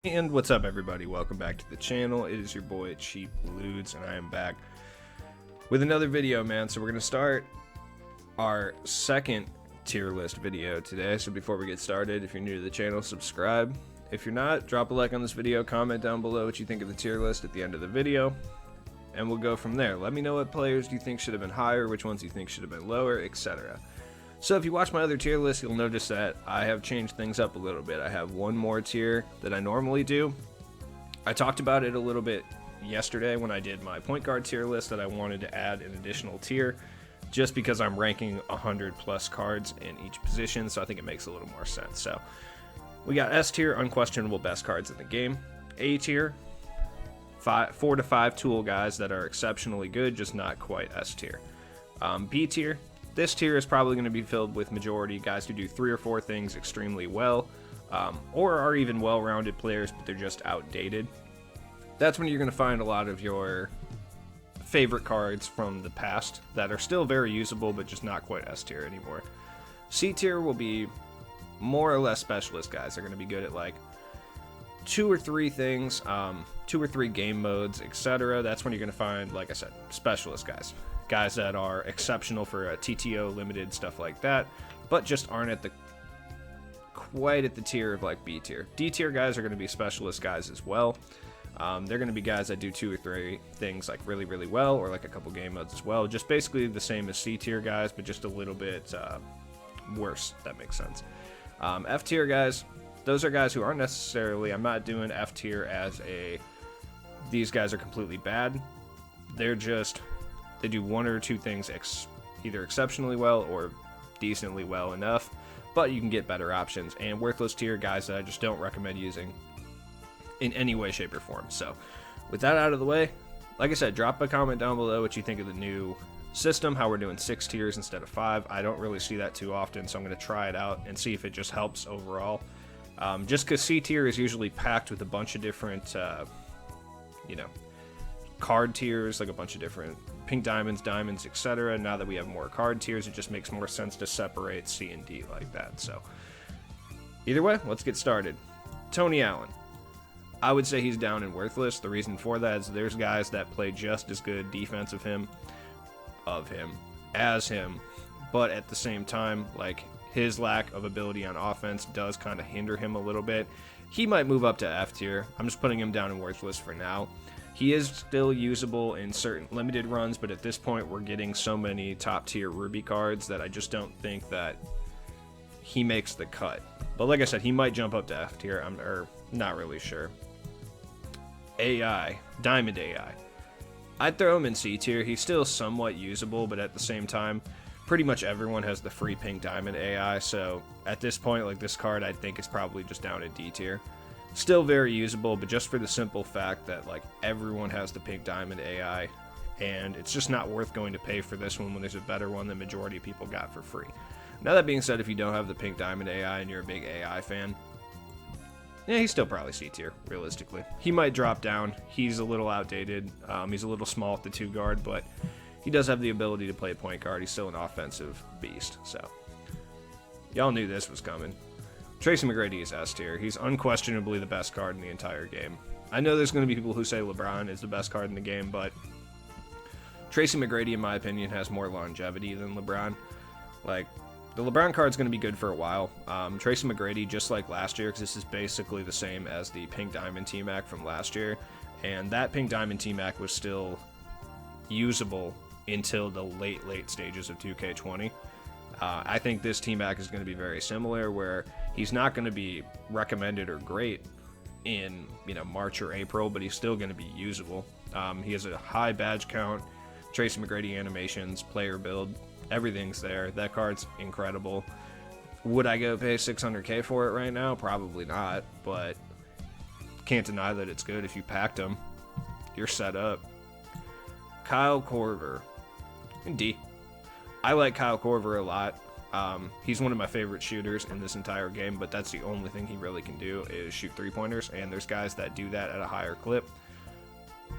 And what's up, everybody? Welcome back to the channel. It is your boy Cheap Ludes, and I am back with another video, man. So we're gonna start our second tier list video today. So before we get started, if you're new to the channel, subscribe. If you're not, drop a like on this video, comment down below what you think of the tier list at the end of the video, and we'll go from there. Let me know what players you think should have been higher, which ones you think should have been lower, etc. So if you watch my other tier list, you'll notice that I have changed things up a little bit. I have one more tier that I normally do. I talked about it a little bit yesterday when I did my point guard tier list, that I wanted to add an additional tier just because I'm ranking 100 plus cards in each position, so I think it makes a little more sense. So we got S tier, unquestionable best cards in the game. A tier, 4 to 5 tool guys that are exceptionally good, just not quite S tier. B tier, this tier is probably going to be filled with majority guys who do 3 or 4 things extremely well, or are even well-rounded players, but they're just outdated. That's when you're going to find a lot of your favorite cards from the past that are still very usable, but just not quite S tier anymore. C tier will be more or less specialist guys. They're going to be good at like 2 or 3 things, 2 or 3 game modes, etc. That's when you're going to find, like I said, specialist guys that are exceptional for a TTO, limited, stuff like that, but just aren't at the quite at the tier of like B tier. D tier guys are going to be specialist guys as well. They're going to be guys that do 2 or 3 things like really, really well, or like a couple game modes as well. Just basically the same as C tier guys, but just a little bit worse, if that makes sense. F tier guys, those are guys who aren't necessarily, I'm not doing F tier as a, these guys are completely bad. They're just, they do 1 or 2 things either exceptionally well or decently well enough, but you can get better options. And worthless tier guys that I just don't recommend using in any way, shape, or form. So with that out of the way, like I said, drop a comment down below what you think of the new system, how we're doing 6 tiers instead of 5. I don't really see that too often, so I'm going to try it out and see if it just helps overall. Just because C tier is usually packed with a bunch of different, card tiers, like a bunch of different pink diamonds, etc. Now that we have more card tiers, it just makes more sense to separate C and D like that. So either way, let's get started. Tony Allen, I would say he's down in worthless. The reason for that is there's guys that play just as good defense of him as him, but at the same time, like, his lack of ability on offense does kind of hinder him a little bit. He might move up to F tier. I'm just putting him down in worthless for now. He is still usable in certain limited runs, but at this point we're getting so many top tier Ruby cards that I just don't think that he makes the cut. But like I said, he might jump up to F tier. I'm not really sure. AI, Diamond AI. I'd throw him in C tier. He's still somewhat usable, but at the same time, pretty much everyone has the free pink diamond AI, so at this point, like, this card I think is probably just down at D tier. Still very usable, but just for the simple fact that, like, everyone has the pink diamond AI, and it's just not worth going to pay for this one when there's a better one that majority of people got for free. Now, that being said, if you don't have the pink diamond AI and you're a big AI fan, yeah, he's still probably C tier, realistically. He might drop down. He's a little outdated. He's a little small at the 2 guard, but he does have the ability to play point guard. He's still an offensive beast, so y'all knew this was coming. Tracy Mcgrady is S tier. He's unquestionably the best card in the entire game. I know there's going to be people who say LeBron is the best card in the game, but Tracy McGrady, in my opinion, has more longevity than LeBron. Like, the LeBron card's going to be good for a while. Tracy McGrady, just like last year, because this is basically the same as the Pink Diamond T-Mac from last year, and that Pink Diamond T-Mac was still usable until the late stages of 2K20. I think this T-Mac is going to be very similar, where he's not going to be recommended or great in March or April, but he's still going to be usable. He has a high badge count, Tracy McGrady animations, player build, everything's there. That card's incredible. Would I go pay 600k for it right now? Probably not, but can't deny that it's good. If you packed him, you're set up. Kyle Korver, D. I like Kyle Korver a lot. He's one of my favorite shooters in this entire game, but that's the only thing he really can do is shoot 3-pointers, and there's guys that do that at a higher clip.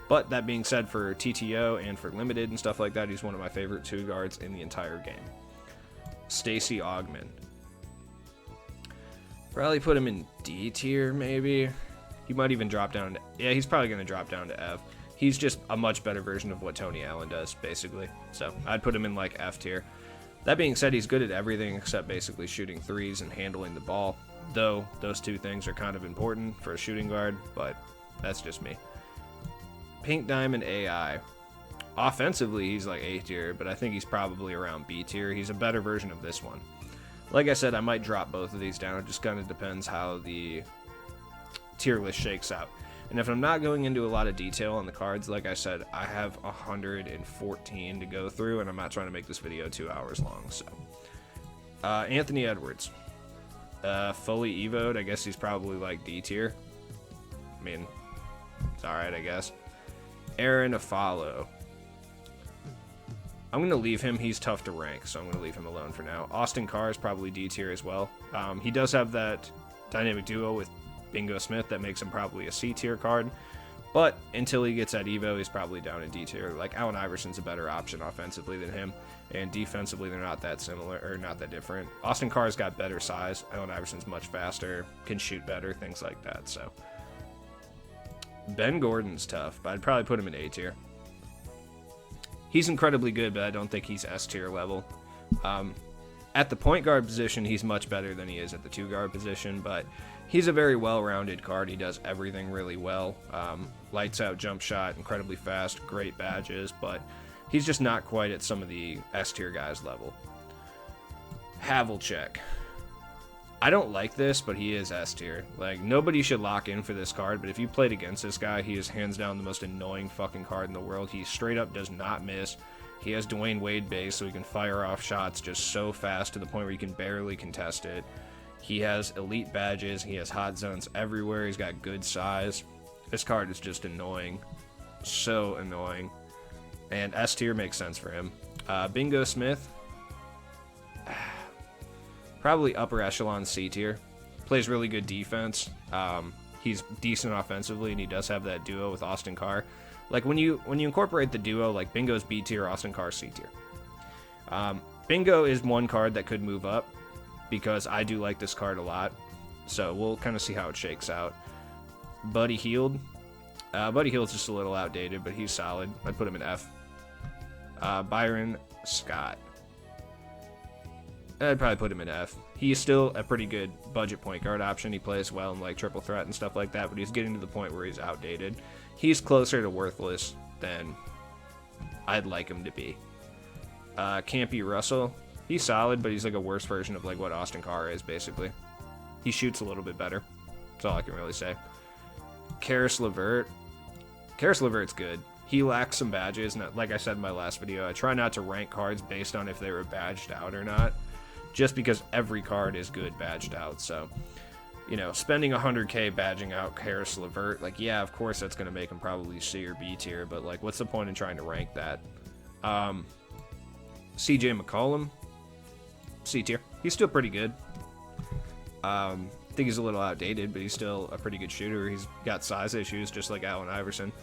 But that being said, for TTO and for limited and stuff like that, he's one of my favorite 2 guards in the entire game. Stacey Augmon. Probably put him in D tier, maybe. He might even drop down. Yeah, he's probably going to drop down to F. He's just a much better version of what Tony Allen does, basically. So I'd put him in like F tier. That being said, he's good at everything except basically shooting threes and handling the ball. Though those two things are kind of important for a shooting guard, but that's just me. Pink Diamond AI. Offensively, he's like A tier, but I think he's probably around B tier. He's a better version of this one. Like I said, I might drop both of these down. It just kind of depends how the tier list shakes out. And if I'm not going into a lot of detail on the cards, like I said, I have 114 to go through, and I'm not trying to make this video 2 hours long. So, Anthony Edwards, fully evoed. I guess he's probably like D tier. I mean, it's all right, I guess. Aaron Afalo. I'm going to leave him. He's tough to rank, so I'm going to leave him alone for now. Austin Carr is probably D tier as well. He does have that dynamic duo with Bingo Smith that makes him probably a C tier card, but until he gets that Evo, he's probably down in D tier. Like, Allen Iverson's a better option offensively than him, and defensively they're not that similar, or not that different. Austin Carr's got better size. Allen Iverson's much faster, can shoot better, things like that. So Ben Gordon's tough, but I'd probably put him in A tier. He's incredibly good, but I don't think he's S tier level. At the point guard position, he's much better than he is at the 2 guard position, but he's a very well-rounded card. He does everything really well. Lights out jump shot, incredibly fast, great badges, but he's just not quite at some of the S-tier guys' level. Havlicek. I don't like this, but he is S-tier. Like, nobody should lock in for this card, but if you played against this guy, he is hands down the most annoying fucking card in the world. He straight up does not miss. He has Dwayne Wade base, so he can fire off shots just so fast to the point where you can barely contest it. He has elite badges. He has hot zones everywhere. He's got good size. This card is just annoying. So annoying. And S tier makes sense for him. Bingo Smith. Probably upper echelon C tier. Plays really good defense. He's decent offensively, and he does have that duo with Austin Carr. Like, when you incorporate the duo, like, Bingo's B tier, Austin Carr's C tier. Bingo is one card that could move up, because I do like this card a lot. So we'll kind of see how it shakes out. Buddy Hield. Buddy Hield's just a little outdated, but he's solid. I'd put him in F. Byron Scott. I'd probably put him in F. He's still a pretty good budget point guard option. He plays well in like triple threat and stuff like that, but he's getting to the point where he's outdated. He's closer to worthless than I'd like him to be. Campy Russell. He's solid, but he's like a worse version of like what Austin Carr is, basically. He shoots a little bit better. That's all I can really say. Karis LeVert. Karis LeVert's good. He lacks some badges, and like I said in my last video, I try not to rank cards based on if they were badged out or not, just because every card is good badged out. So, you know, spending 100k badging out Karis LeVert, like, yeah, of course that's going to make him probably C or B tier, but like, what's the point in trying to rank that? CJ McCollum, C tier. He's still pretty good. I think he's a little outdated, but he's still a pretty good shooter. He's got size issues, just like Allen Iverson.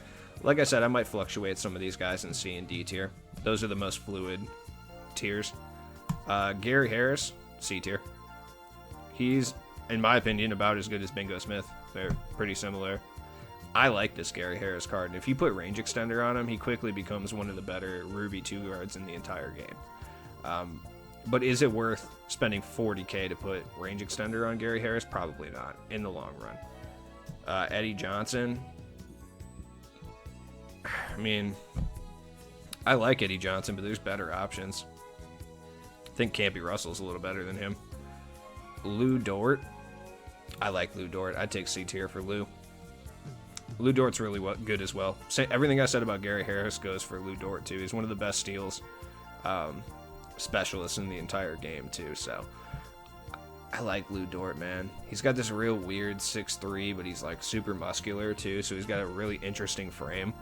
Like I said, I might fluctuate some of these guys in C and D tier. Those are the most fluid tiers. Gary Harris, C tier. He's, in my opinion, about as good as Bingo Smith. They're pretty similar. I like this Gary Harris card, and if you put range extender on him, he quickly becomes one of the better Ruby 2 guards in the entire game. But is it worth spending 40k to put range extender on Gary Harris? Probably not, in the long run. Eddie Johnson. I mean, I like Eddie Johnson, but there's better options. I think Campy Russell's a little better than him. Lou Dort. I like Lou Dort. I'd take C tier for Lou. Lou Dort's really good as well. Everything I said about Gary Harris goes for Lou Dort, too. He's one of the best steals specialists in the entire game, too. So I like Lou Dort, man. He's got this real weird 6'3", but he's like super muscular, too. So he's got a really interesting frame.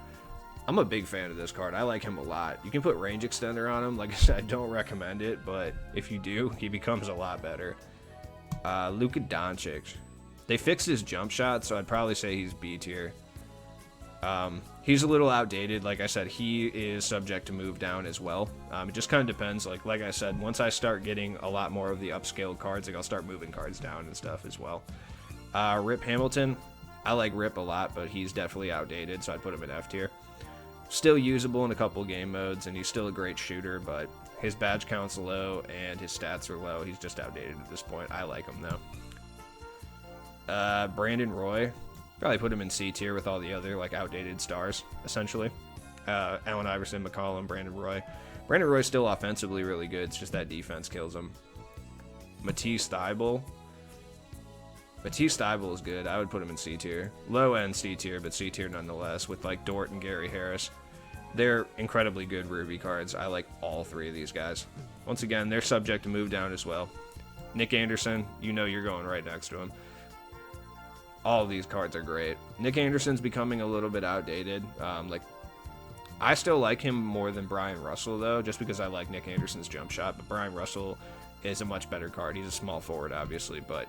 I'm a big fan of this card. I like him a lot. You can put range extender on him. Like I said, I don't recommend it, but if you do, he becomes a lot better. Luca Doncic. They fixed his jump shot, so I'd probably say he's B tier. He's a little outdated. Like I said, he is subject to move down as well. It just kind of depends. Like I said, once I start getting a lot more of the upscaled cards, like I'll start moving cards down and stuff as well. Rip Hamilton. I like Rip a lot, but he's definitely outdated, so I'd put him in F tier. Still usable in a couple game modes, and he's still a great shooter, but his badge count's low and his stats are low. He's just outdated at this point. I like him, though. Brandon Roy. Probably put him in C tier with all the other, like, outdated stars, essentially. Allen Iverson, McCollum, Brandon Roy. Brandon Roy's still offensively really good. It's just that defense kills him. Matisse Thybulle. Matisse Thybulle is good. I would put him in C tier. Low end C tier, but C tier nonetheless, with like Dort and Gary Harris. They're incredibly good Ruby cards. I like all three of these guys. Once again, they're subject to move down as well. Nick Anderson, you know you're going right next to him. All of these cards are great. Nick Anderson's becoming a little bit outdated. I still like him more than Brian Russell, though, just because I like Nick Anderson's jump shot. But Brian Russell is a much better card. He's a small forward, obviously, but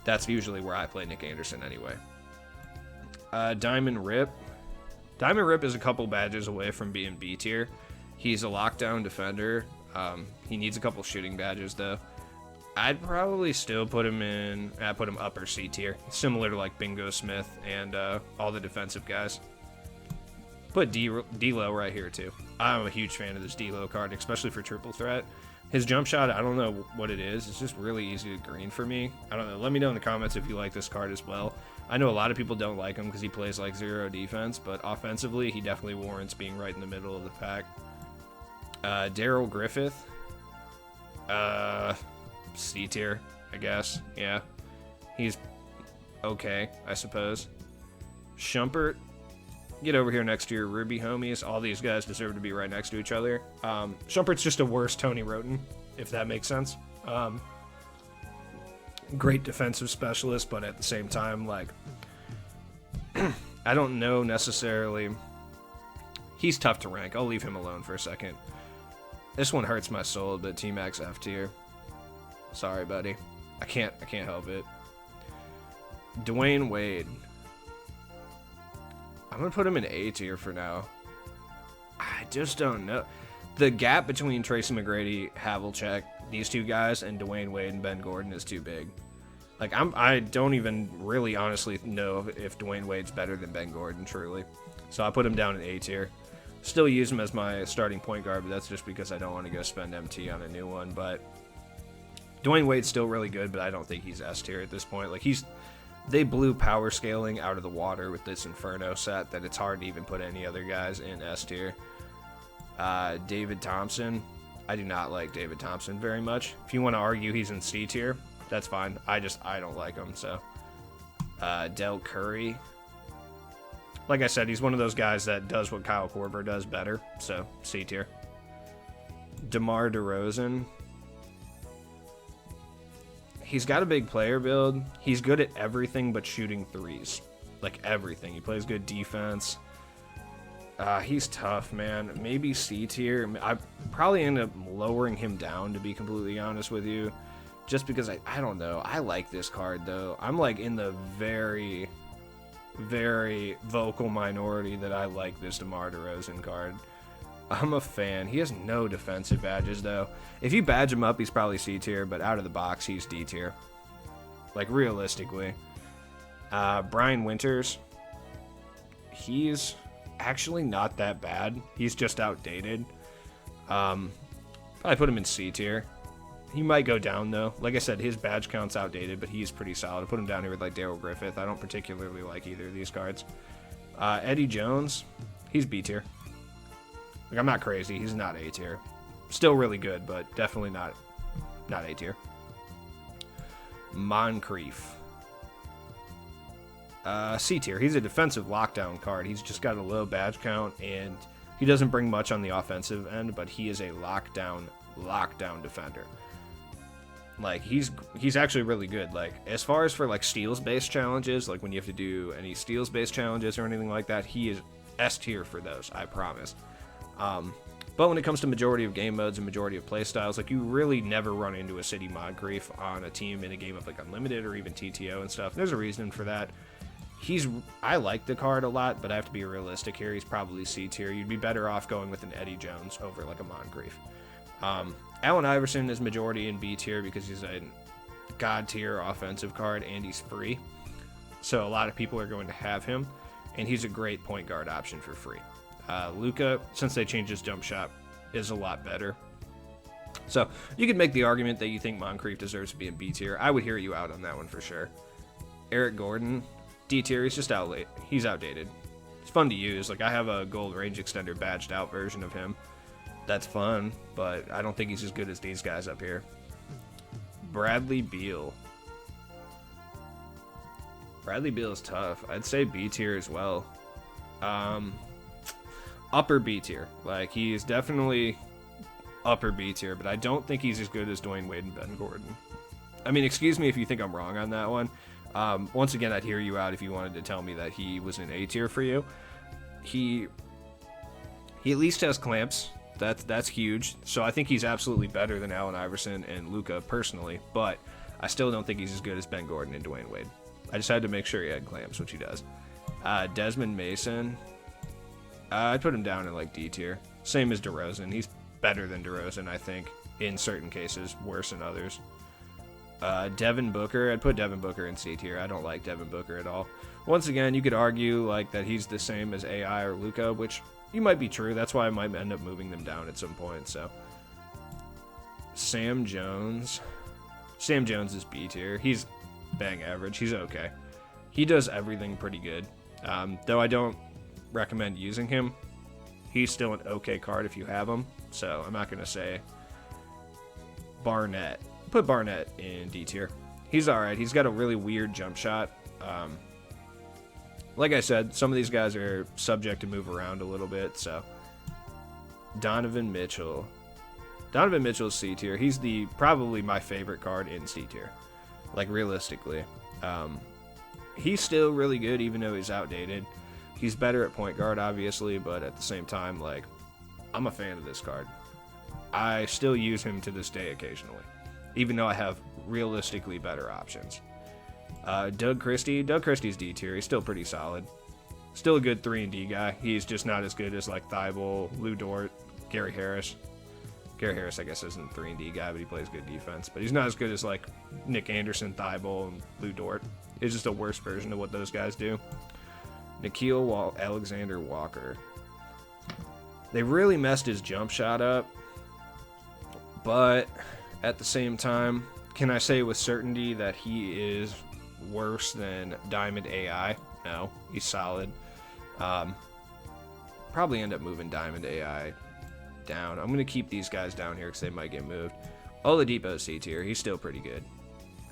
that's usually where I play Nick Anderson anyway. Diamond Rip. Diamond Rip is a couple badges away from being B tier. He's a lockdown defender. He needs a couple shooting badges, though. I'd probably still put him in... I'd put him upper C tier, similar to like Bingo Smith and all the defensive guys. Put D-Lo right here, too. I'm a huge fan of this D-Lo card, especially for triple threat. His jump shot, I don't know what it is. It's just really easy to green for me. I don't know. Let me know in the comments if you like this card as well. I know a lot of people don't like him because he plays like zero defense, but offensively, he definitely warrants being right in the middle of the pack. Daryl Griffith. C tier, I guess. Yeah. He's okay, I suppose. Shumpert. Get over here next to your Ruby homies. All these guys deserve to be right next to each other. Shumpert's just a worse Tony Roten, if that makes sense. Great defensive specialist, but at the same time, like, I don't know necessarily. He's tough to rank. I'll leave him alone for a second. This one hurts my soul, but T-Max F tier. Sorry, buddy. I can't help it. Dwayne Wade. I'm going to put him in A tier for now. I just don't know. The gap between Tracy McGrady, Havlicek, these two guys, and Dwayne Wade and Ben Gordon is too big. Like, I don't even really honestly know if Dwayne Wade's better than Ben Gordon, truly. So I put him down in A tier. Still use him as my starting point guard, but that's just because I don't want to go spend MT on a new one. But Dwayne Wade's still really good, but I don't think he's S tier at this point. Like, they blew power scaling out of the water with this Inferno set that it's hard to even put any other guys in S tier. David Thompson. I do not like David Thompson very much. If you want to argue he's in C tier, that's fine. I don't like him, so. Dell Curry. Like I said, he's one of those guys that does what Kyle Korver does better, so C tier. DeMar DeRozan. He's got a big player build. He's good at everything but shooting threes. Like, everything. He plays good defense. He's tough, man. Maybe C tier. I probably end up lowering him down, to be completely honest with you. Just because, I don't know. I like this card, though. I'm, like, in the very, very vocal minority that I like this DeMar DeRozan card. I'm a fan. He has no defensive badges, though. If you badge him up, he's probably C tier, but out of the box, he's D tier. Like, realistically. Brian Winters. He's actually not that bad. He's just outdated. Probably put him in C tier. He might go down, though. Like I said, his badge count's outdated, but he's pretty solid. I put him down here with, like, Daryl Griffith. I don't particularly like either of these cards. Eddie Jones. He's B tier. Like, I'm not crazy. He's not A tier. Still really good, but definitely not A tier. Moncrief. C tier. He's a defensive lockdown card. He's just got a low badge count, and he doesn't bring much on the offensive end, but he is a lockdown defender. Like, he's actually really good. Like, as far as for, like, steals-based challenges, like when you have to do any steals-based challenges or anything like that, he is S tier for those, I promise. But when it comes to majority of game modes and majority of playstyles, like, you really never run into a City Moncrief on a team in a game of, like, Unlimited or even TTO and stuff. There's a reason for that. I like the card a lot, but I have to be realistic here. He's probably C tier. You'd be better off going with an Eddie Jones over, like, a Moncrief. Allen Iverson is majority in B tier because he's a god tier offensive card and he's free. so a lot of people are going to have him, and he's a great point guard option for free. Luca, since they changed his jump shot, is a lot better. So you could make the argument that you think Moncrief deserves to be in B tier. I would hear you out on that one for sure. Eric Gordon, D tier. He's just he's outdated. It's fun to use. Like, I have a gold range extender badged out version of him. That's fun, but I don't think he's as good as these guys up here. Bradley Beal. Bradley Beal is tough. I'd say B tier as well. Upper B tier. Like, he is definitely upper B tier, but I don't think he's as good as Dwayne Wade and Ben Gordon. I mean, excuse me if you think I'm wrong on that one. Once again, I'd hear you out if you wanted to tell me that he was an A tier for you. He at least has clamps. That's huge. So I think he's absolutely better than Allen Iverson and Luca personally, but I still don't think he's as good as Ben Gordon and Dwayne Wade. I just had to make sure he had clamps, which he does. Desmond Mason, I'd put him down in like D tier. Same as DeRozan. He's better than DeRozan, I think, in certain cases, worse in others. Devin Booker, I'd put Devin Booker in C tier. I don't like Devin Booker at all. Once again, you could argue like that he's the same as AI or Luca, which you might be true. That's why I might end up moving them down at some point. So Sam Jones is B tier. He's bang average. He's okay. He does everything pretty good. Though I don't recommend using him. He's still an okay card if you have him. So I'm not going to say Barnett. Put Barnett in D tier. He's alright. He's got a really weird jump shot. Like I said, some of these guys are subject to move around a little bit. So Donovan Mitchell. Donovan Mitchell's C tier. He's probably my favorite card in C tier. Like, realistically. He's still really good even though he's outdated. He's better at point guard, obviously, but at the same time, like, I'm a fan of this card. I still use him to this day occasionally, even though I have realistically better options. Doug Christie's D tier. He's still pretty solid. Still a good 3-and-D guy. He's just not as good as, like, Thibault, Lou Dort, Gary Harris. Gary Harris, I guess, isn't a 3-and-D guy, but he plays good defense. But he's not as good as, like, Nick Anderson, Thibault, and Lou Dort. He's just a worse version of what those guys do. Nickeil Alexander Walker. They really messed his jump shot up, but at the same time, can I say with certainty that he is worse than Diamond AI? No, he's solid. Probably end up moving Diamond AI down. I'm going to keep these guys down here because they might get moved. Oladipo C tier. He's still pretty good.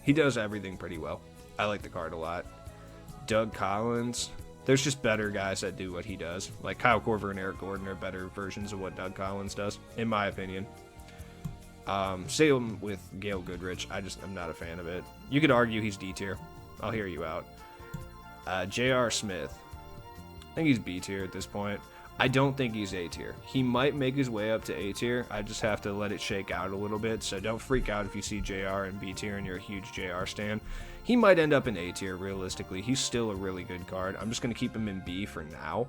He does everything pretty well. I like the card a lot. Doug Collins. There's just better guys that do what he does. Like Kyle Korver and Eric Gordon are better versions of what Doug Collins does, in my opinion. Same with Gail Goodrich. I'm not a fan of it. You could argue he's D tier. I'll hear you out. J.R. Smith. I think he's B tier at this point. I don't think he's A tier. He might make his way up to A tier. I just have to let it shake out a little bit. So don't freak out if you see JR in B tier and you're a huge JR stan. He might end up in A tier, realistically. He's still a really good card. I'm just going to keep him in B for now.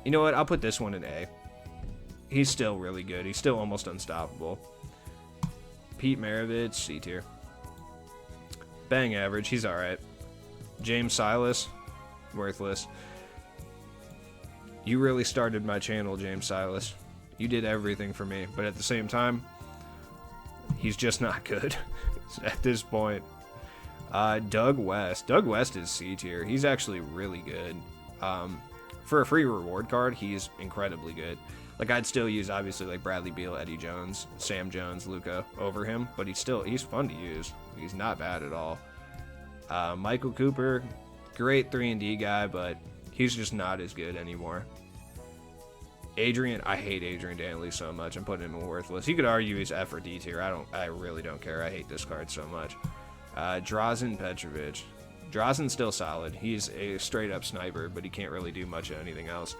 You know what? I'll put this one in A. He's still really good. He's still almost unstoppable. Pete Maravich, C tier. Bang average. He's alright. James Silas, worthless. You really started my channel, James Silas. You did everything for me, but at the same time, he's just not good at this point. Doug West. Doug West is C tier. He's actually really good. For a free reward card, he's incredibly good. Like, I'd still use, obviously, like Bradley Beal, Eddie Jones, Sam Jones, Luca over him, but he's fun to use. He's not bad at all. Michael Cooper, great 3-and-D guy, but he's just not as good anymore. I hate Adrian Dantley so much. I'm putting him in worthless. You could argue he's F or D tier. I really don't care. I hate this card so much. Drazen Petrovic. Drazen's still solid. He's a straight-up sniper, but he can't really do much of anything else.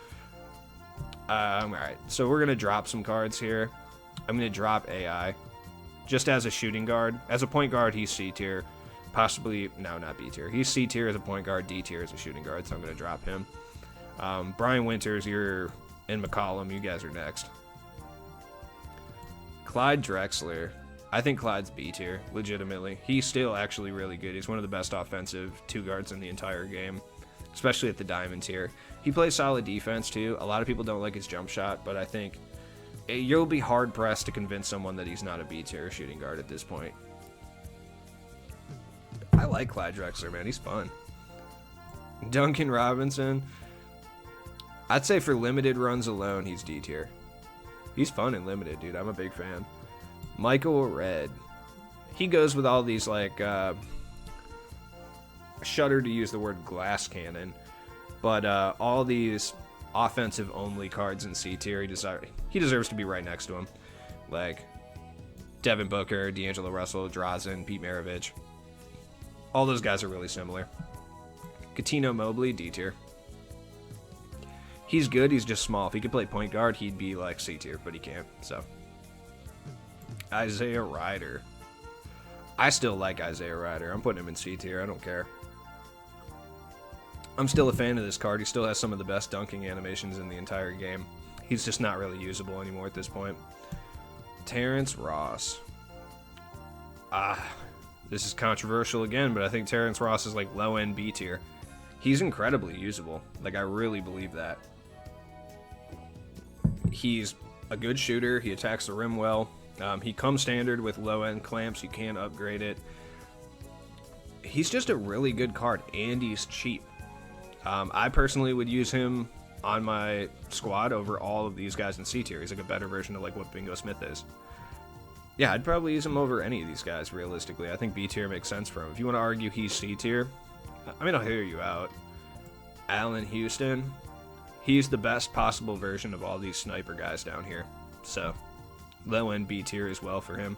Alright, so we're going to drop some cards here. I'm going to drop AI. Just as a shooting guard. As a point guard, he's C tier. Possibly, no, not B tier. He's C tier as a point guard, D tier as a shooting guard, so I'm going to drop him. Brian Winters, you're in McCollum. You guys are next. Clyde Drexler. I think Clyde's B tier, legitimately. He's still actually really good. He's one of the best offensive two guards in the entire game, especially at the diamond tier. He plays solid defense too. A lot of people don't like his jump shot, but I think you'll be hard pressed to convince someone that he's not a B tier shooting guard at this point. I like Clyde Drexler, man. He's fun. Duncan Robinson. I'd say for limited runs alone, he's D tier. He's fun and limited, dude. I'm a big fan. Michael Redd. He goes with all these, like, shudder to use the word glass cannon, but all these offensive-only cards in C tier, he deserves to be right next to him. Like, Devin Booker, D'Angelo Russell, Drazen, Pete Maravich. All those guys are really similar. Coutinho Mobley, D tier. He's good, he's just small. If he could play point guard, he'd be like C tier, but he can't, so. Isaiah Ryder. I still like Isaiah Ryder. I'm putting him in C tier, I don't care. I'm still a fan of this card. He still has some of the best dunking animations in the entire game. He's just not really usable anymore at this point. Terence Ross. This is controversial again, but I think Terence Ross is like low-end B tier. He's incredibly usable. Like, I really believe that. He's a good shooter. He attacks the rim well. He comes standard with low-end clamps. You can upgrade it. He's just a really good card, and he's cheap. I personally would use him on my squad over all of these guys in C tier. He's like a better version of like what Bingo Smith is. Yeah, I'd probably use him over any of these guys, realistically. I think B tier makes sense for him. If you want to argue he's C tier, I mean, I'll hear you out. Allen Houston, he's the best possible version of all these sniper guys down here. So, low-end B tier as well for him.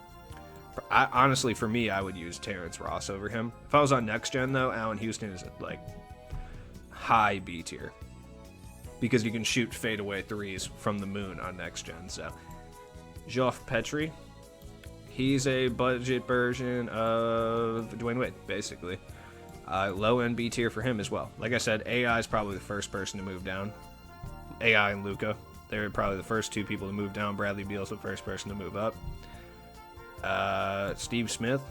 Honestly, for me, I would use Terence Ross over him. If I was on next gen, though, Allen Houston is like high B tier, because you can shoot fadeaway threes from the moon on next gen. So, Geoff Petry, he's a budget version of Dwayne Wade, basically. Low-end B tier for him as well. Like I said, AI is probably the first person to move down. AI and Luca, they're probably the first two people to move down. Bradley Beal's the first person to move up. Steve Smith,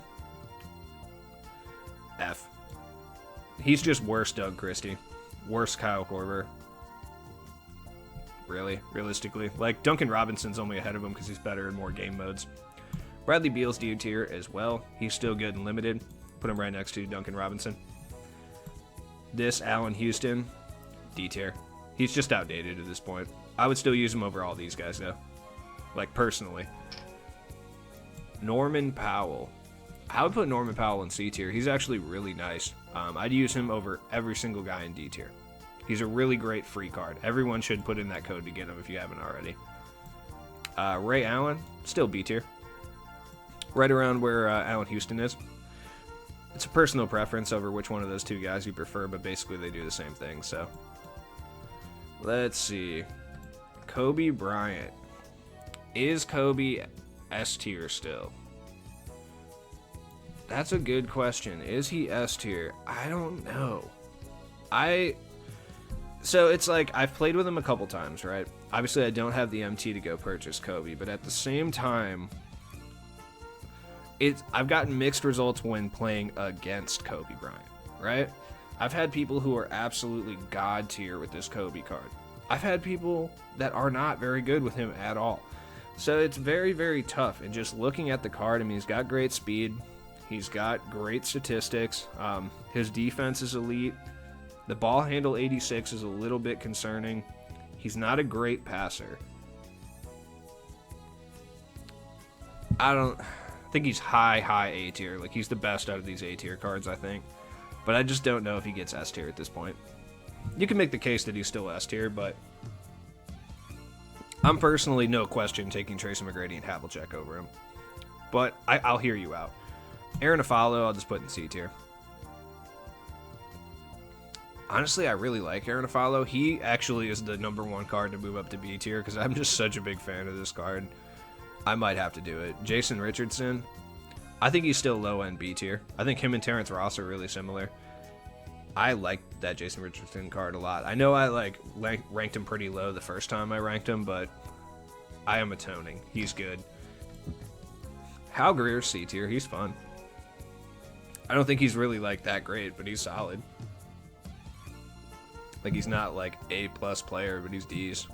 F. He's just worse Doug Christie. Worse Kyle Korver. Really, realistically. Like, Duncan Robinson's only ahead of him because he's better in more game modes. Bradley Beal's D tier as well. He's still good and limited. Put him right next to Duncan Robinson. This Allen Houston, D tier. He's just outdated at this point. I would still use him over all these guys, though. Like, personally. Norman Powell. I would put Norman Powell in C tier. He's actually really nice. I'd use him over every single guy in D tier. He's a really great free card. Everyone should put in that code to get him if you haven't already. Ray Allen, still B tier. Right around where Allen Houston is. It's a personal preference over which one of those two guys you prefer, but basically they do the same thing, so. Let's see. Kobe Bryant. Is Kobe S tier still? That's a good question. Is he S tier? I don't know. So it's like, I've played with him a couple times, right? Obviously, I don't have the MT to go purchase Kobe, but at the same time, I've gotten mixed results when playing against Kobe Bryant, right? I've had people who are absolutely god tier with this Kobe card. I've had people that are not very good with him at all. So it's very, very tough. And just looking at the card, I mean, he's got great speed. He's got great statistics. His defense is elite. The ball handle 86 is a little bit concerning. He's not a great passer. I think he's high A tier. Like, he's the best out of these A tier cards, I think. But I just don't know if he gets S tier at this point. You can make the case that he's still S tier, but I'm personally, no question, taking Tracy Mcgrady and Havlicek over him. But I'll hear you out. Aaron Afalo, I'll just put in C tier. Honestly, I really like Aaron Afalo. He actually is the number one card to move up to B tier because I'm just such a big fan of this card. I might have to do it. Jason Richardson, I think he's still low-end B tier. I think him and Terence Ross are really similar. I like that Jason Richardson card a lot. I know I ranked him pretty low the first time I ranked him, but I am atoning. He's good. Hal Greer, C tier. He's fun. I don't think he's really like that great, but he's solid. Like he's not like A+ player, but he's D's.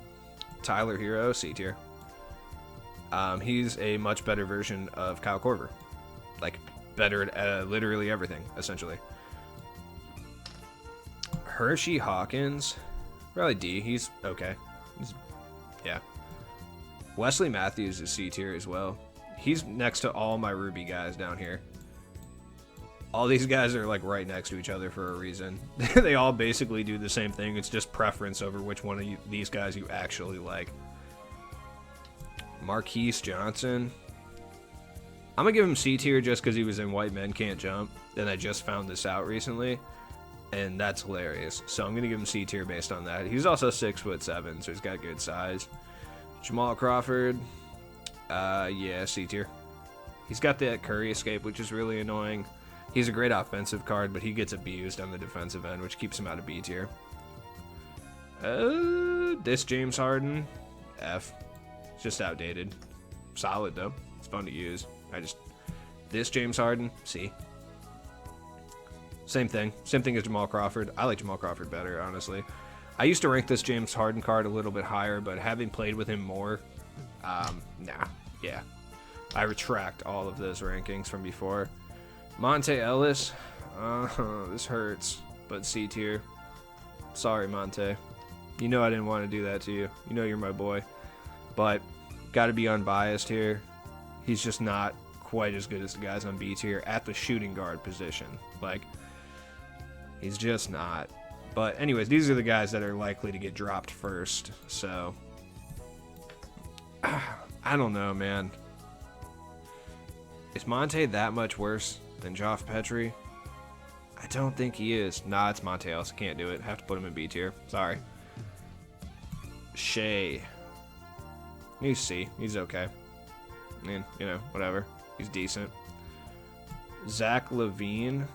Tyler Hero, C tier. He's a much better version of Kyle Korver. Like better at literally everything, essentially. Hershey Hawkins, probably D. He's okay. Yeah. Wesley Matthews is C tier as well. He's next to all my Ruby guys down here. All these guys are like right next to each other for a reason. They all basically do the same thing. It's just preference over which one of these guys you actually like. Marquise Johnson. I'm going to give him C tier just because he was in White Men Can't Jump. And I just found this out recently. And that's hilarious. So I'm going to give him C tier based on that. He's also 6'7", so he's got good size. Jamal Crawford. Yeah, C tier. He's got that Curry escape, which is really annoying. He's a great offensive card, but he gets abused on the defensive end, which keeps him out of B tier. This James Harden, F. It's just outdated. Solid, though. It's fun to use. This James Harden, C. Same thing. Same thing as Jamal Crawford. I like Jamal Crawford better, honestly. I used to rank this James Harden card a little bit higher, but having played with him more, nah. Yeah. I retract all of those rankings from before. Monte Ellis, this hurts, but C tier. Sorry, Monte. You know I didn't want to do that to you. You know you're my boy. But, got to be unbiased here. He's just not quite as good as the guys on B tier at the shooting guard position. Like, he's just not. But anyways, these are the guys that are likely to get dropped first. So, I don't know, man. Is Monte that much worse than Joff Petry? I don't think he is. Nah, it's Monte Ellis. Can't do it. Have to put him in B tier. Sorry. Shea. He's C. He's okay. I mean, you know, whatever. He's decent. Zach LaVine.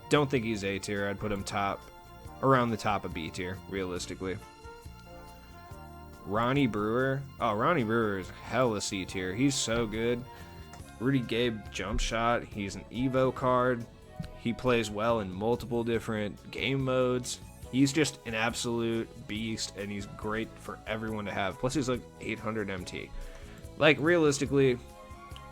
Don't think he's A tier. I'd put him around the top of B tier, realistically. Ronnie Brewer. Oh, Ronnie Brewer is hella C tier. He's so good. Rudy Gabe jump shot. He's an Evo card. He plays well in multiple different game modes. He's just an absolute beast, and he's great for everyone to have. Plus, he's like 800 MT. Like, realistically,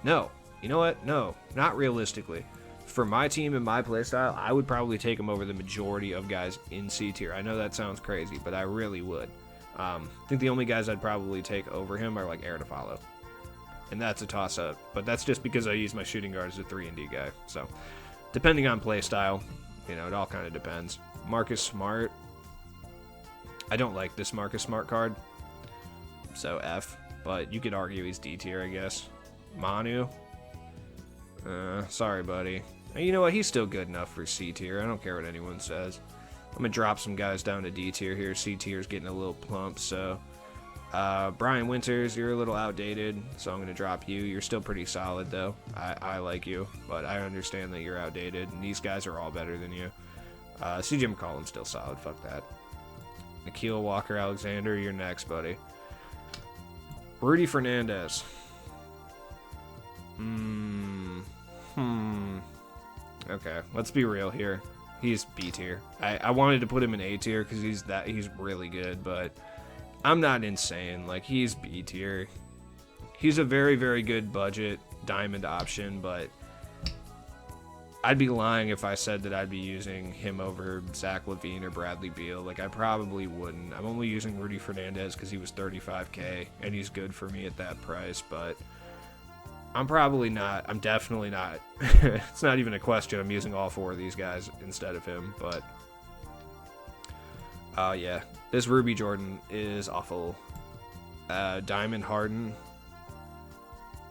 no. You know what? No, not realistically. For my team and my playstyle, I would probably take him over the majority of guys in C tier. I know that sounds crazy, but I really would. I think the only guys I'd probably take over him are like Air to Follow. And that's a toss-up. But that's just because I use my shooting guard as a 3-and-D guy. So, depending on play style, you know, it all kind of depends. Marcus Smart. I don't like this Marcus Smart card. So, F. But you could argue he's D tier, I guess. Manu. Sorry, buddy. You know what? He's still good enough for C tier. I don't care what anyone says. I'm going to drop some guys down to D tier here. C tier is getting a little plump, so... Brian Winters, you're a little outdated, so I'm going to drop you. You're still pretty solid, though. I like you, but I understand that you're outdated, and these guys are all better than you. CJ McCollum's still solid. Fuck that. Nikhil Walker-Alexander, you're next, buddy. Rudy Fernandez. Okay, let's be real here. He's B tier. I wanted to put him in A tier because he's really good, but I'm not insane. Like, he's B tier. He's a very, very good budget diamond option, but I'd be lying if I said that I'd be using him over Zach LaVine or Bradley Beal. Like, I probably wouldn't. I'm only using Rudy Fernandez because he was $35K, and he's good for me at that price, but I'm probably not. I'm definitely not. It's not even a question. I'm using all four of these guys instead of him, but yeah. This Ruby Jordan is awful. Diamond Harden.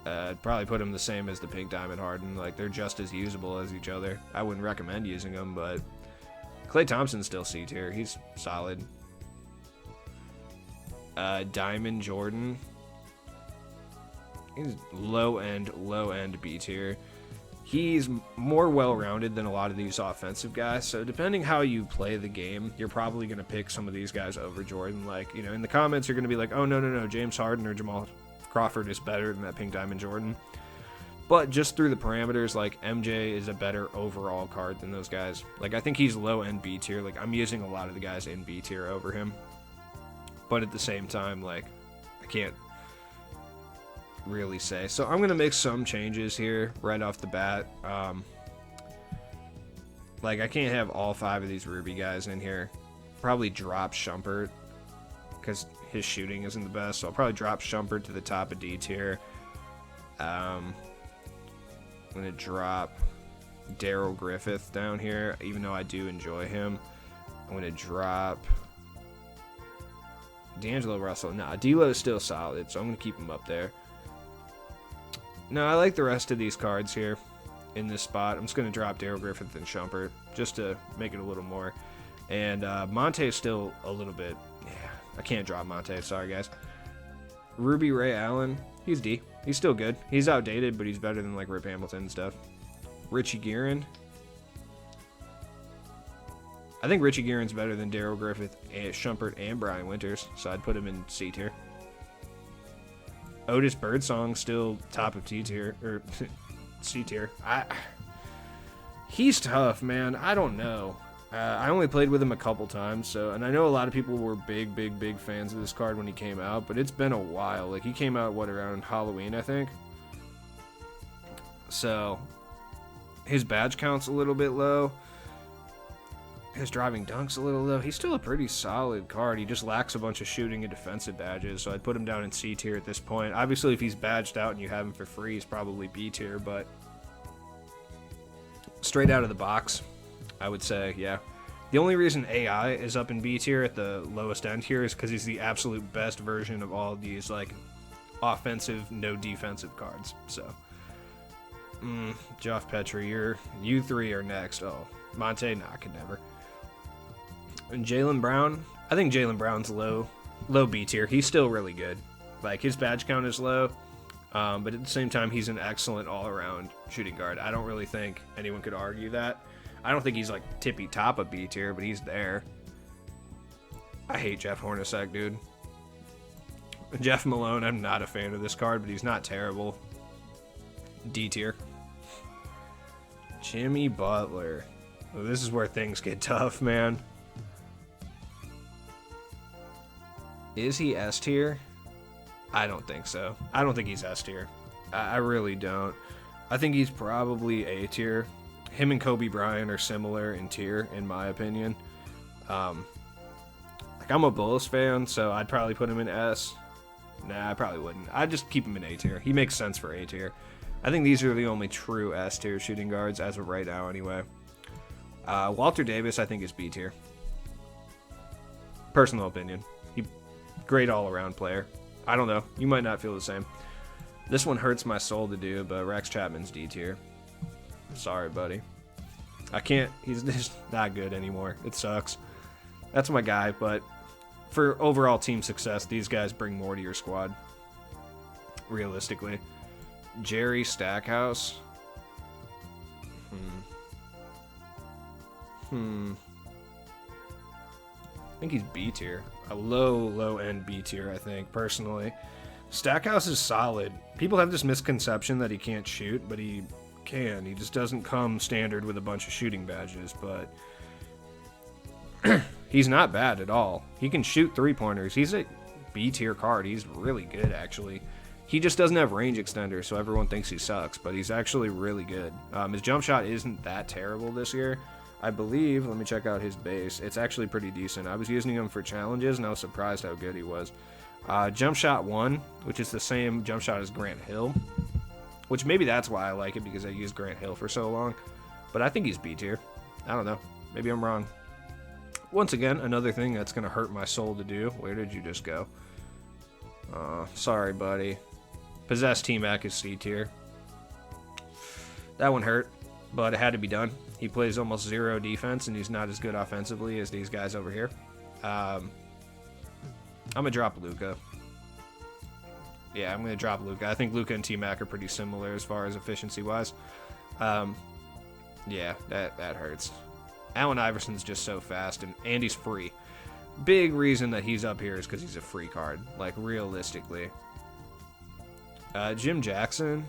I'd probably put him the same as the pink Diamond Harden. Like, they're just as usable as each other. I wouldn't recommend using them, but Klay Thompson's still C tier. He's solid. Diamond Jordan. He's low end B tier. He's more well-rounded than a lot of these offensive guys, so depending how you play the game, you're probably going to pick some of these guys over Jordan. Like, you know, in the comments, you're going to be like, oh, no, James Harden or Jamal Crawford is better than that pink Diamond Jordan. But just through the parameters, like, MJ is a better overall card than those guys. Like, I think he's low end B tier. Like, I'm using a lot of the guys in B tier over him. But at the same time, like, I can't really say. So I'm going to make some changes here right off the bat. Like, I can't have all 5 of these Ruby guys in here. Probably drop Shumpert because his shooting isn't the best. So I'll probably drop Shumpert to the top of D tier. I'm going to drop Daryl Griffith down here, even though I do enjoy him. I'm going to drop D'Angelo Russell. Nah, D'Lo is still solid, so I'm going to keep him up there. No, I like the rest of these cards here in this spot. I'm just going to drop Daryl Griffith and Shumpert just to make it a little more. And Monte is still a little bit... Yeah, I can't drop Monte. Sorry, guys. Ruby Ray Allen, he's D. He's still good. He's outdated, but he's better than, like, Rip Hamilton and stuff. Richie Guerin. I think Richie Guerin's better than Daryl Griffith, and Shumpert, and Brian Winters, so I'd put him in C tier. Otis Birdsong still top of T tier, or C tier. He's tough, man. I don't know. I only played with him a couple times, so, and I know a lot of people were big fans of this card when he came out, but it's been a while. Like, he came out, around Halloween, I think? So, his badge count's a little bit low. His driving dunk's a little low. He's still a pretty solid card. He just lacks a bunch of shooting and defensive badges, so I'd put him down in C tier at this point. Obviously, if he's badged out and you have him for free, he's probably B tier, but straight out of the box, I would say, yeah. The only reason AI is up in B tier at the lowest end here is because he's the absolute best version of all of these, like, offensive, no defensive cards. So, Joff Petry, you 3 are next. Oh, Monte, nah, I could never. And Jaylen Brown, I think Jaylen Brown's low B tier. He's still really good. Like, his badge count is low, but at the same time, he's an excellent all-around shooting guard. I don't really think anyone could argue that. I don't think he's, like, tippy top of B tier, but he's there. I hate Jeff Hornishak, dude. Jeff Malone, I'm not a fan of this card, but he's not terrible. D tier. Jimmy Butler. Well, this is where things get tough, man. Is he S tier? I don't think so. I don't think he's S tier. I really don't. I think he's probably A tier. Him and Kobe Bryant are similar in tier, in my opinion. Like, I'm a Bulls fan, so I'd probably put him in S. Nah, I probably wouldn't. I'd just keep him in A tier. He makes sense for A tier. I think these are the only true S tier shooting guards as of right now, anyway. Walter Davis, I think, is B tier. Personal opinion. Great all-around player. I don't know. You might not feel the same. This one hurts my soul to do, but Rex Chapman's D tier. Sorry, buddy. I can't. He's just not good anymore. It sucks. That's my guy, but for overall team success, these guys bring more to your squad. Realistically. Jerry Stackhouse. I think he's B tier. A low end B tier, I think, personally. Stackhouse is solid. People have this misconception that he can't shoot, but he can. He just doesn't come standard with a bunch of shooting badges, but he's not bad at all. He can shoot three-pointers. He's a B tier card. He's really good, actually. He just doesn't have range extender, so everyone thinks he sucks, but he's actually really good. His jump shot isn't that terrible this year. I believe, let me check out his base. It's actually pretty decent. I was using him for challenges, and I was surprised how good he was. Jump shot 1, which is the same jump shot as Grant Hill, which maybe that's why I like it, because I used Grant Hill for so long. But I think he's B tier. I don't know. Maybe I'm wrong. Once again, another thing that's going to hurt my soul to do. Where did you just go? Sorry, buddy. Possessed T-Mac is C tier. That one hurt, but it had to be done. He plays almost zero defense, and he's not as good offensively as these guys over here. I'm going to drop Luca. Yeah, I'm going to drop Luca. I think Luca and T-Mac are pretty similar as far as efficiency-wise. Yeah, that hurts. Allen Iverson's just so fast, and he's free. Big reason that he's up here is because he's a free card, like, realistically. Jim Jackson.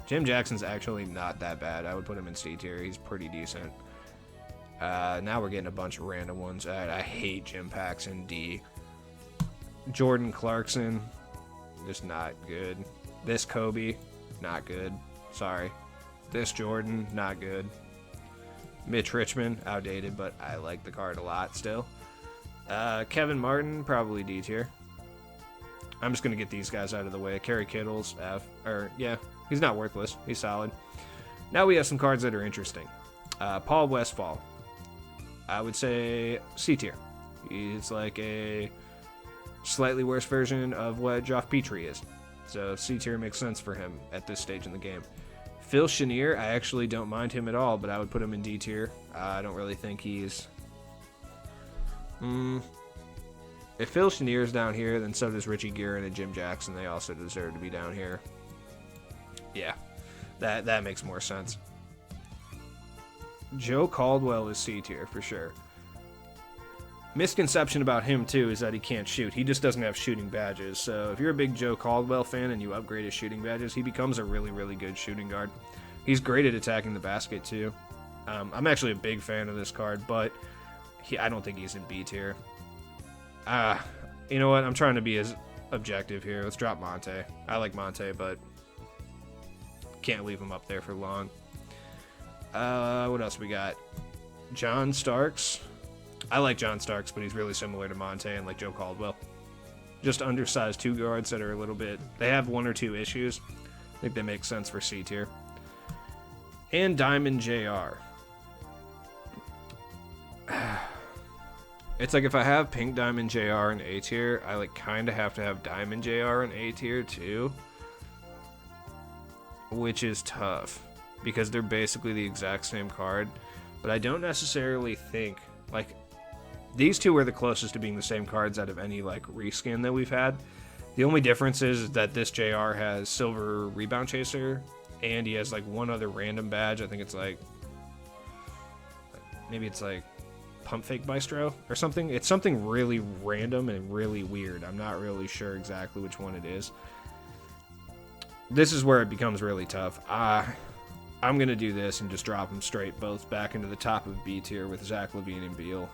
Jim Jackson's actually not that bad. I would put him in C tier. He's pretty decent. Now we're getting a bunch of random ones. I hate Jim Paxson, D. Jordan Clarkson, just not good. This Kobe, not good. Sorry. This Jordan, not good. Mitch Richmond, outdated, but I like the card a lot still. Kevin Martin, probably D tier. I'm just going to get these guys out of the way. Kerry Kittles, F. Yeah, he's not worthless. He's solid. Now we have some cards that are interesting. Paul Westfall. I would say C tier. He's like a slightly worse version of what Joff Petry is. So C tier makes sense for him at this stage in the game. Phil Chenier, I actually don't mind him at all, but I would put him in D tier. I don't really think he's... If Phil Chenier's down here, then so does Richie Guerin and Jim Jackson. They also deserve to be down here. Yeah, that makes more sense. Joe Caldwell is C tier for sure. Misconception about him too is that he can't shoot. He just doesn't have shooting badges. So if you're a big Joe Caldwell fan and you upgrade his shooting badges, he becomes a really, really good shooting guard. He's great at attacking the basket too. I'm actually a big fan of this card, but I don't think he's in B tier. You know what? I'm trying to be as objective here. Let's drop Monte. I like Monte, but can't leave him up there for long. What else we got? John Starks. I like John Starks, but he's really similar to Monte and like Joe Caldwell. Just undersized two guards that are a little bit... They have one or two issues. I think they make sense for C tier. And Diamond JR. It's like if I have Pink Diamond JR in A tier, I like kind of have to have Diamond JR in A tier too. Which is tough. Because they're basically the exact same card. But I don't necessarily think... Like... These two are the closest to being the same cards out of any like reskin that we've had. The only difference is that this JR has Silver Rebound Chaser, and he has like one other random badge. I think it's like, maybe it's like Pump Fake Maestro or something. It's something really random and really weird. I'm not really sure exactly which one it is. This is where it becomes really tough. I'm going to do this and just drop them straight both back into the top of B tier with Zach LaVine and Beal.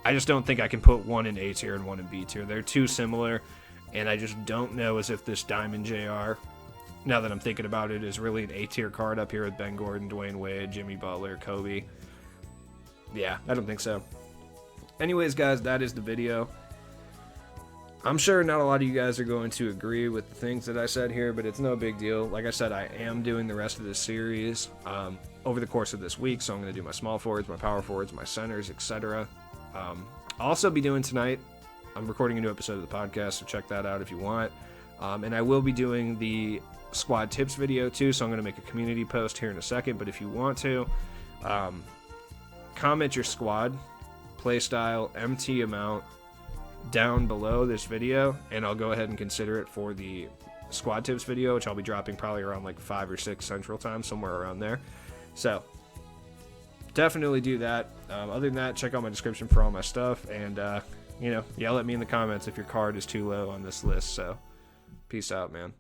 I just don't think I can put one in A tier and one in B tier. They're too similar, and I just don't know as if this Diamond JR, now that I'm thinking about it, is really an A tier card up here with Ben Gordon, Dwayne Wade, Jimmy Butler, Kobe. Yeah, I don't think so. Anyways, guys, that is the video. I'm sure not a lot of you guys are going to agree with the things that I said here, but it's no big deal. Like I said, I am doing the rest of this series over the course of this week, so I'm going to do my small forwards, my power forwards, my centers, etc. I'll also be doing tonight, I'm recording a new episode of the podcast, so check that out if you want. And I will be doing the squad tips video too, so I'm going to make a community post here in a second. But if you want to, comment your squad, playstyle, MT amount down below this video, and I'll go ahead and consider it for the squad tips video, which I'll be dropping probably around like 5 or 6 Central Time, somewhere around there. So definitely do that. Other than that, check out my description for all my stuff, and yell at me in the comments if your card is too low on this list. So peace out, man.